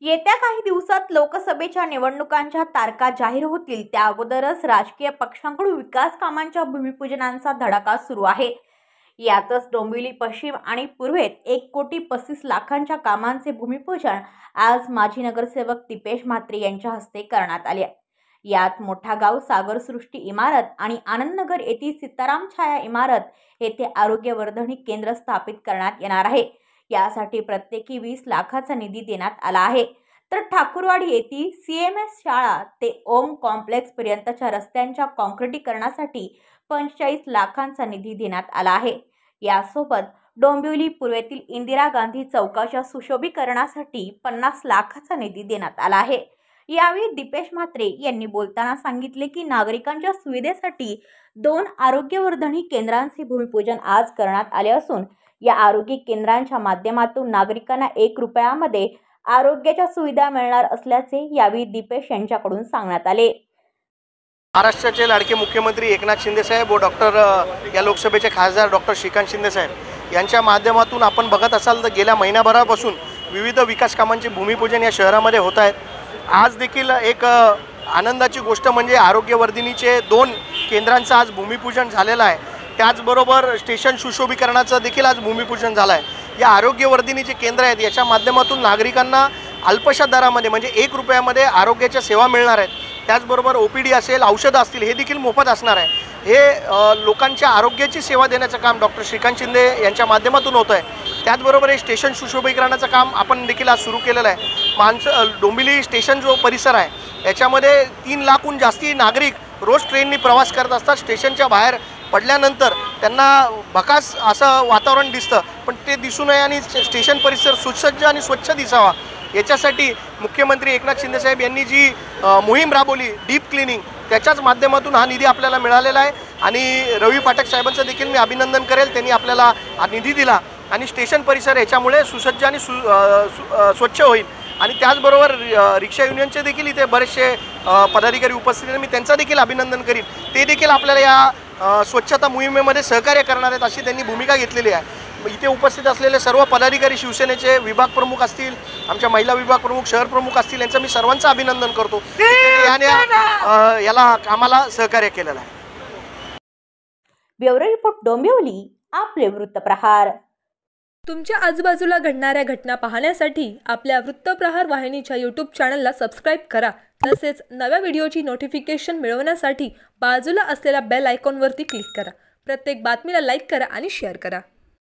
येत्या काही दिवसात लोकसभेच्या निवडणुकांच्या तारखा जाहीर होतील त्या अगोदरच राजकीय पक्षांकडून विकास कामांच्या भूमिपूजनांचा धडाका सुरू आहे। यातच डोंबिवली पश्चिम आणि पूर्वेत 1,35,00,000 कामांचे भूमिपूजन आज माजी नगरसेवक दीपेश म्हात्रे यांच्या हस्ते करण्यात आले। यात मोठा गाव सागरसृष्टी इमारत आणि आनंदनगर येथील सीताराम छाया इमारत येथे आरोग्यवर्धिनी केंद्र स्थापित करण्यात येणार आहे। यासाठी प्रत्येकी 20 लाखाचा निधी देण्यात आला आहे। तर ठाकूरवाडी येथील CMS शाळा ते ओम कॉम्प्लेक्स पर्यंतच्या रस्त्यांच्या काँक्रिटीकरणासाठी 45 लाखांचा निधी देण्यात आला आहे। यासोबत डोंबिवली पूर्वेतील इंदिरा गांधी चौकाच्या सुशोभीकरणासाठी 50 लाखाचा निधी देण्यात आला आहे। यावेळी दीपेश म्हात्रे यांनी बोलताना सांगितले की नागरिकांच्या सुविधेसाठी 2 आरोग्यवर्धिनी केंद्रांचे भूमिपूजन आज करण्यात आले असून या आरोग्य केंद्रांच्या माध्यमातून नागरिकांना 1 रुपयामध्ये आरोग्याच्या सुविधा मिळणार असल्याचे यावेळी दीपेश यांच्याकडून सांगण्यात आले। महाराष्ट्राचे लाडके मुख्यमंत्री एकनाथ शिंदे साहेब व या लोकसभेचे खासदार डॉक्टर श्रीकांत शिंदे साहेब यांच्या माध्यमातून आपण बघत असाल तर गेल्या महिनाभरापासून विविध विकास कामांचे भूमिपूजन या शहरामध्ये होत आहेत। आज देखील एक आनंदाची गोष्ट म्हणजे आरोग्यवर्धिनीचे 2 केंद्रांचं आज भूमिपूजन झालेलं आहे। त्याचबरोबर स्टेशन सुशोभीकरणाचं देखील आज भूमिपूजन झालं आहे। या आरोग्यवर्धिनीचे केंद्र आहेत याच्या माध्यमातून नागरिकांना अल्पशा दरामध्ये म्हणजे 1 रुपयामध्ये आरोग्याच्या सेवा मिळणार आहेत। त्याचबरोबर OPD असेल, औषधं असतील हे देखील मोफत असणार आहे। हे लोकांच्या आरोग्याची सेवा देण्याचं काम डॉक्टर श्रीकांत शिंदे यांच्या माध्यमातून होतं आहे। त्याचबरोबर हे स्टेशन सुशोभीकरणाचं काम आपण देखील आज सुरू केलेलं आहे। डोंबिवली स्टेशन जो परिसर आहे याच्यामध्ये 3 लाखहून जास्ती नागरिक रोज ट्रेननी प्रवास करत असतात। स्टेशनच्या बाहेर पडल्यानंतर त्यांना भकास असं वातावरण दिसतं, पण ते दिसू नये आणि स्टेशन परिसर सुसज्ज आणि स्वच्छ दिसावा याच्यासाठी मुख्यमंत्री एकनाथ शिंदे साहेब यांनी जी मोहीम राबवली डीप क्लिनिंग त्याच्याच माध्यमातून हा निधी आपल्याला मिळालेला आहे। आणि रवी पाठक साहेबांचं देखील मी अभिनंदन करेल, त्यांनी आपल्याला हा निधी दिला आणि स्टेशन परिसर याच्यामुळे सुसज्ज आणि स्वच्छ होईल। आणि त्याचबरोबर रिक्षा युनियनचे देखील इथे बरेचसे पदाधिकारी उपस्थित आहेत, मी त्यांचं देखील अभिनंदन करीन। ते देखील आपल्याला या स्वच्छता मोहिमेमध्ये सहकार्य करणार आहेत अशी त्यांनी भूमिका घेतलेली आहे। इथे उपस्थित असलेले सर्व पदाधिकारी शिवसेनेचे विभाग प्रमुख असतील, आमच्या महिला विभाग प्रमुख, शहर प्रमुख असतील, यांचं मी सर्वांचं अभिनंदन करतो याने याला कामाला सहकार्य केलेलं आहे। ब्युरो रिपोर्ट डोंबिवली, आपले वृत्तप्रहार। तुमच्या आजूबाजूला घडणाऱ्या घटना पाहण्यासाठी आपल्या वृत्तप्रहार वाहिनीच्या YouTube चॅनलला सबस्क्राईब करा। तसेच नव्या व्हिडिओची नोटिफिकेशन मिळवण्यासाठी बाजूला असलेल्या बेल आयकॉनवरती क्लिक करा। प्रत्येक बातमीला लाईक करा आणि शेअर करा।